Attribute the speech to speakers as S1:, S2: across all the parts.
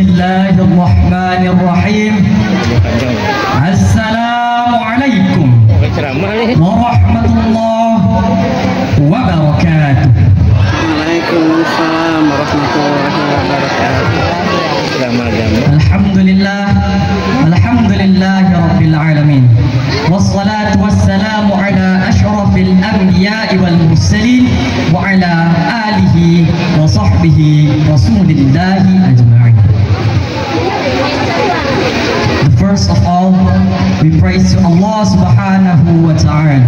S1: Bismillahirrahmanirrahim. Assalamualaikum warahmatullahi wabarakatuh.
S2: Waalaikumsalam warahmatullahi wabarakatuh.
S1: Alhamdulillah rabbil alamin. Wassalatu wassalamu ala asyrafil anbiya'i wal mursalin wa ala alihi wa sahbihi rasulillahi ajma'in. First of all, we praise to Allah subhanahu wa ta'ala.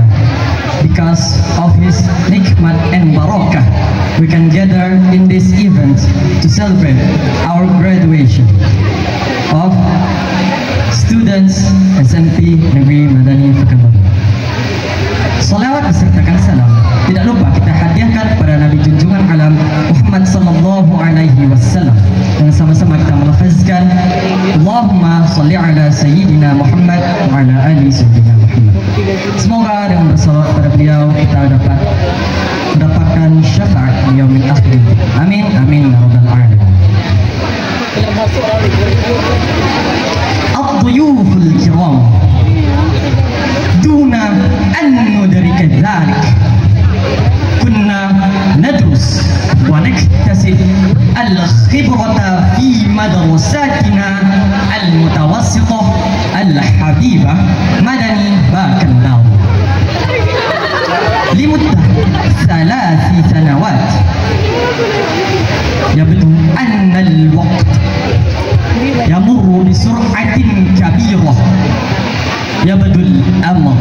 S1: Because of His nikmat and barakah, we can gather in this event to celebrate our graduation of students SMP Negeri Madani Pekanbaru. Salawat besertakan salam tidak lupa kita hadiahkan kepada Nabi junjungan alam Muhammad sallallahu alaihi wasallam, dan sama-sama kita melafazkan Allahumma shalli ala sayyidina Muhammad wa ala ali sayyidina Muhammad. Semoga dengan bersalawat pada beliau kita dapat mendapatkan syafaat di yaumil akhir. Amin amin ya rabbal alamin. Ad-duyuful kiram, duna an nudrika dzalik kunna nadrus wa naktasib al-khibrata fi madrasatina al-mutawassitah al-habibah Madani Pekanbaru لمدة 3 سنوات. يبدو أن الوقت يمر بسرعة كبيرة. يبدو الأمر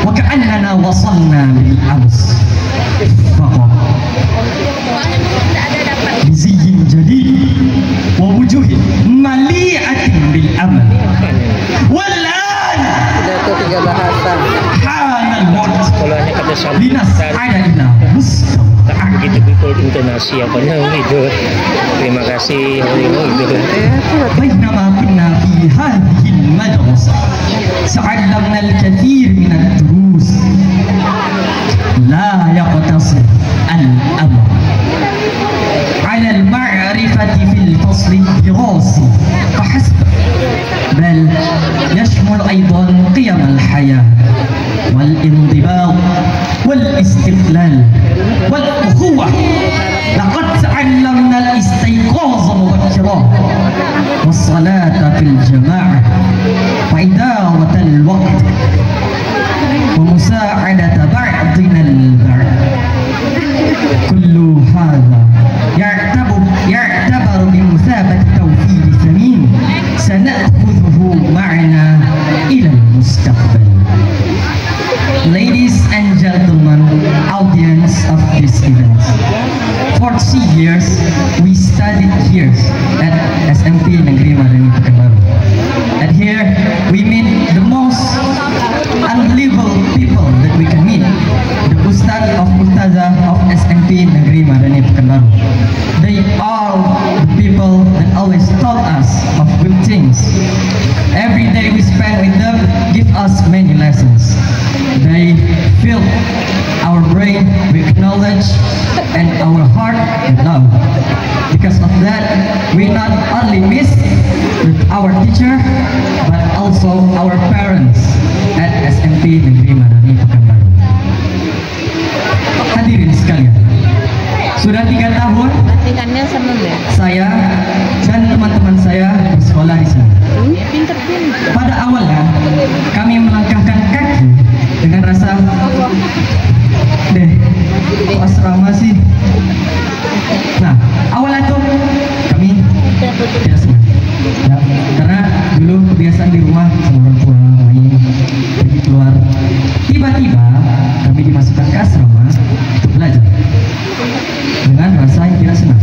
S1: وكأننا وصلنا بالأمس فقط بزي جديد ووجوه مليئة بالأمل. والآن حان الموت لنسعد إلى مستودع.
S2: Gitu betul intonasi apa itu. Terima kasih itu.
S1: بينما كنا في هذه المدرسة تعلمنا الكثير من الدروس. لا يقتصر الأمر على المعرفة في الفصل الدراسي فحسب، بل يشمل أيضا قيم الحياة والانضباط والاستقلال والأخوة. لقد تعلمنا الاستيقاظ مبكرا والصلاة في الجماعة وإدارة الوقت ومساعدة بعضنا البعض. كل هذا يعتبر بمثابة توفير ثمين سنأخذه معنا إلى المستقبل. Ladies and gentlemen, audience of this event, for 3 years we studied here at SMP Negeri Madani Pekanbaru, and here we meet the most unbelievable people that we can meet. The Ustaz of Ustazah of SMP Negeri Madani Pekanbaru. They are the people that always taught us of good things. Every day we spend with them give us many lessons. They fill our brain with knowledge and our heart with love. Because of that, we not only miss our teacher, but also our parents at SMP Negeri Madani Pekanbaru. Hadirin sekalian, sudah 3 tahun saya dan teman-teman saya bersekolah di sini. Pada awalnya kami melangkahkan kaki dengan rasa kok asrama sih. Nah, awalnya tuh kami tidak senang ya, karena dulu kebiasaan di rumah sama orang tua main, pergi keluar. Tiba-tiba kami dimasukkan ke asrama untuk belajar dengan rasa yang tidak senang.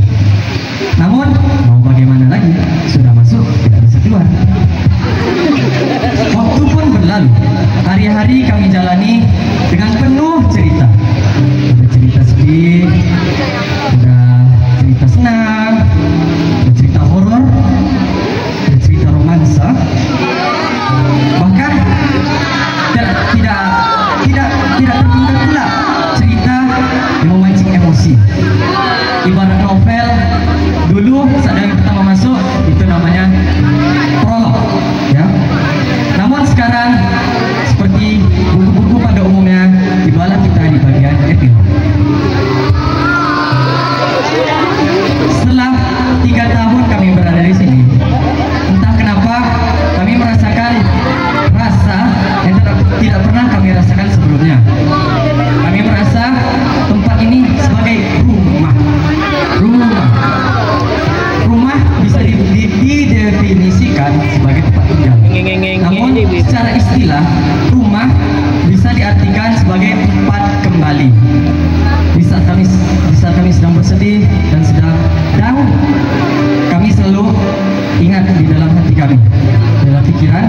S1: Namun mau bagaimana lagi, sudah masuk tidak bisa keluar. Waktu pun berlalu, hari-hari kami jalani dengan penuh cerita. Ada cerita sedih, ada cerita senang, ada cerita horor, ada cerita romansa. Bahkan tidak tertinggal pula cerita yang memancing emosi. Ibarat novel, dulu saat yang pertama masuk itu namanya prolog, ya. Namun sekarang seperti buku-buku pada umumnya, tibalah kita di bagian epilog. Setelah 3 tahun kami berada di sini, entah kenapa kami merasakan rasa yang tidak pernah kami rasakan sebelumnya. Kami merasa tempat ini sebagai rumah. Rumah bisa didefinisikan sebagai tempat tinggal. Namun secara istilah, rumah bisa diartikan sebagai tempat kembali. Bisa kami sedang bersedih dan sedang down, kami selalu ingat di dalam hati kami, dalam pikiran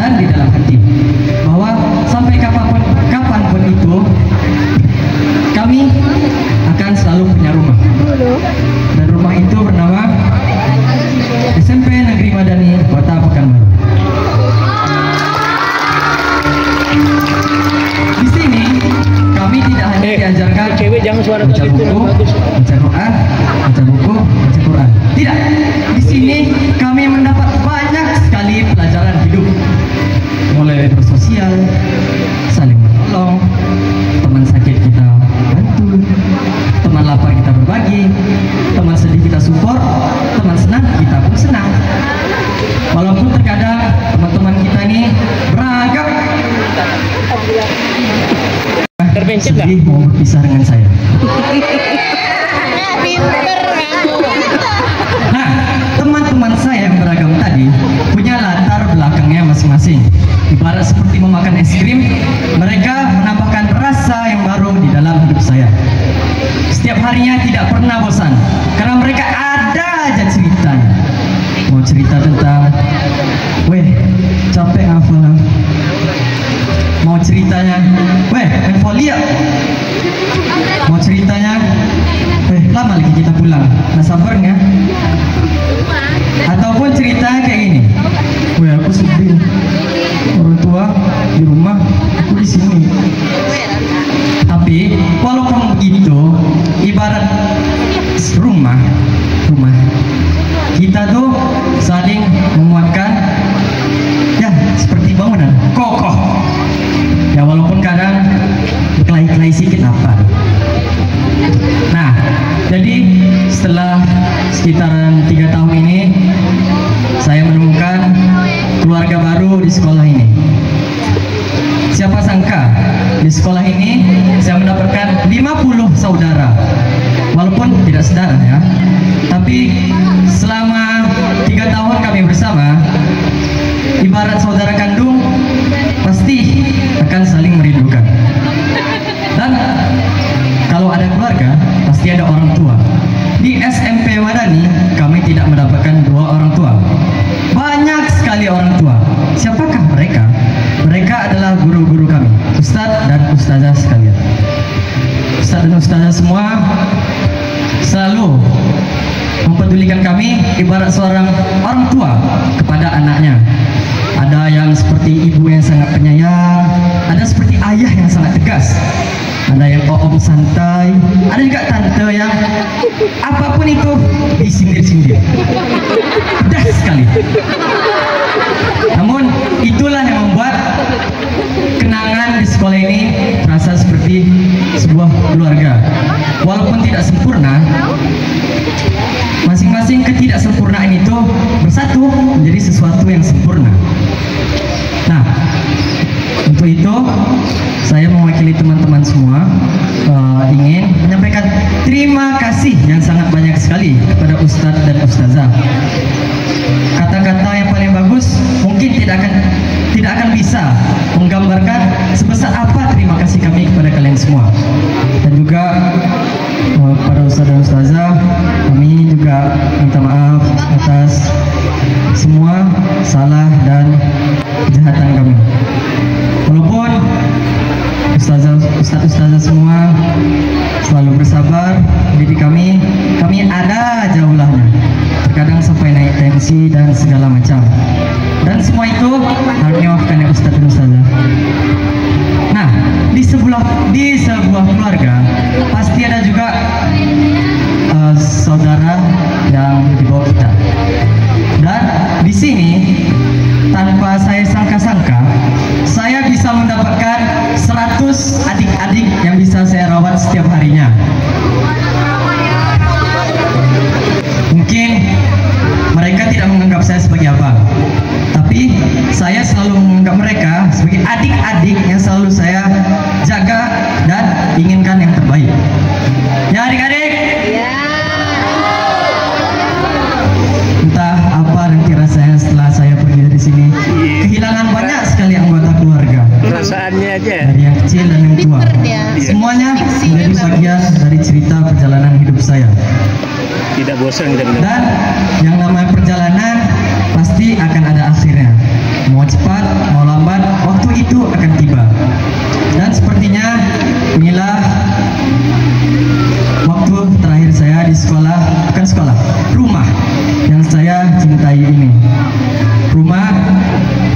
S1: dan di dalam hati, bahwa sampai kapanpun itu kami akan selalu punya rumah. Dan rumah itu bernama SMP Negeri Madani Kota Pekanbaru. Di sini kami tidak hanya diajarkan
S2: cewek jangan suara
S1: baca buku, baca Quran, baca buku, baca Quran. Tidak. Di sini kami mendapat banyak sekali pelajaran hidup. Mulai bersosial, saling menolong, teman sakit kita bantu, teman lapar kita berbagi, teman sedih kita support, teman senang kita pun senang. Walaupun terkadang teman-teman kita ini beragam, sedih mau berpisah dengan saya. Nah, teman-teman saya yang beragam tadi punya latar belakangnya masing-masing. Ibarat seperti memakan es krim, mereka menambahkan rasa yang baru di dalam hidup saya. Setiap harinya tidak pernah bosan, karena mereka ada aja ceritanya. Mau cerita tentang, weh, capek ngafal. Mau ceritanya, weh, main voli ya. Mau ceritanya, weh, lama lagi kita pulang, nggak sabar nggak? Ataupun cerita kayak gini, weh, aku sedih, orang tua di rumah, aku di sini. Tapi walaupun begitu, ibarat rumah kita tuh saling menguatkan, ya seperti bangunan kokoh. Ya walaupun kadang berkelahi-kelahi sedikit apa. Nah, jadi setelah sekitaran 3 tahun ini, saya menemukan keluarga baru di sekolah ini. Siapa sangka di sekolah ini saya mendapatkan 50 saudara. Walaupun tidak saudara ya, tapi selama 3 tahun kami bersama, ibarat saudara kandung, pasti akan saling merindukan. Dan kalau ada keluarga, pasti ada orang tua. Di SMP Madani, kami tidak mendapatkan 2 orang tua. Banyak sekali orang tua. Siapakah mereka? Mereka adalah guru-guru kami, ustadz dan ustazah sekalian. Ustadz dan ustazah semua selalu mempedulikan kami ibarat seorang orang tua kepada anaknya. Ada yang seperti ibu yang sangat penyayang, ada seperti ayah yang sangat tegas, ada yang om santai, ada juga tante yang apapun itu disindir-sindir. Pedas sekali. Namun itulah yang membuat kenangan di sekolah ini terasa seperti sebuah keluarga. Walaupun tidak sempurna, masing-masing ketidaksempurnaan itu bersatu menjadi sesuatu yang sempurna. Nah, untuk itu saya mewakili teman-teman semua ingin menyampaikan terima kasih yang sangat banyak sekali kepada Ustadz dan Ustazah. Kata-kata yang paling bagus mungkin tidak akan bisa menggambarkan sebesar apa terima kasih kami kepada kalian semua. Dan juga para Ustadz dan Ustazah, kami juga minta maaf atas semua salah dan kejahatan kami. Walaupun Ustadz-ustazah semua selalu bersabar mendidik kami ada aja ulahnya. Terkadang sampai naik tensi dan segala macam. Dan semua itu harus diwakilkan oleh Ustadz dan Ustazah. Nah, di sebuah keluarga pasti ada juga saudara yang di bawah kita. adik-adik yang selalu saya jaga dan inginkan yang terbaik. Ya adik-adik. Entah apa nanti rasanya setelah saya pergi dari sini. Kehilangan banyak sekali anggota keluarga.
S2: Perasaannya aja.
S1: Dari yang kecil dan yang tua. Semuanya menjadi bagian dari cerita perjalanan hidup saya.
S2: Tidak bosan kita benar.
S1: Dan yang namanya perjalanan pasti akan ada akhirnya. Mau cepat, mau lambat, waktu itu akan tiba. Dan sepertinya inilah waktu terakhir saya di sekolah, bukan sekolah, rumah yang saya cintai ini. Rumah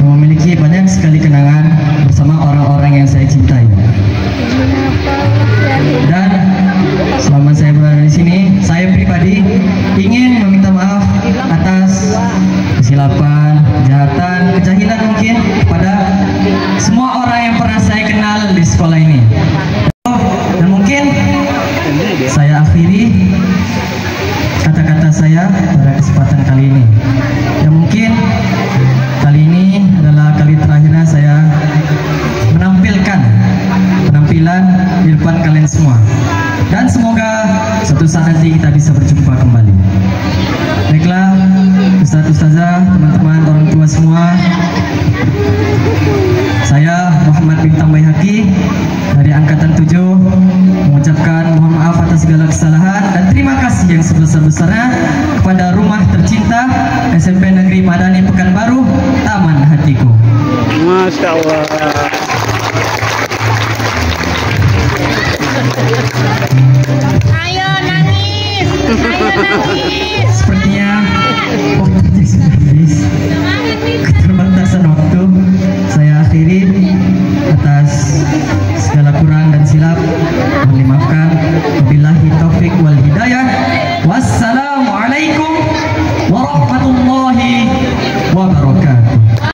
S1: yang memiliki banyak sekali kenangan bersama orang-orang yang saya cintai. Dan selama saya berada di sini, saya pribadi ingin meminta maaf atas kesilapan, kejahatan, kejahilan mungkin kepada semua orang yang pernah saya kenal di sekolah ini. Dan mungkin saya akhiri kata-kata saya pada kesempatan kali ini. Dan mungkin kali ini adalah kali terakhirnya saya menampilkan penampilan di depan kalian semua. Dan semoga suatu saat nanti kita bisa berjumpa kembali. Baiklah, ustaz-ustazah, teman-teman, orang tua semua, saya Muhammad bin Tambayhaqi dari Angkatan 7 mengucapkan mohon maaf atas segala kesalahan dan terima kasih yang sebesar-besarnya kepada rumah tercinta SMP Negeri Madani Pekanbaru, Taman Hatiku.
S2: Masya Allah.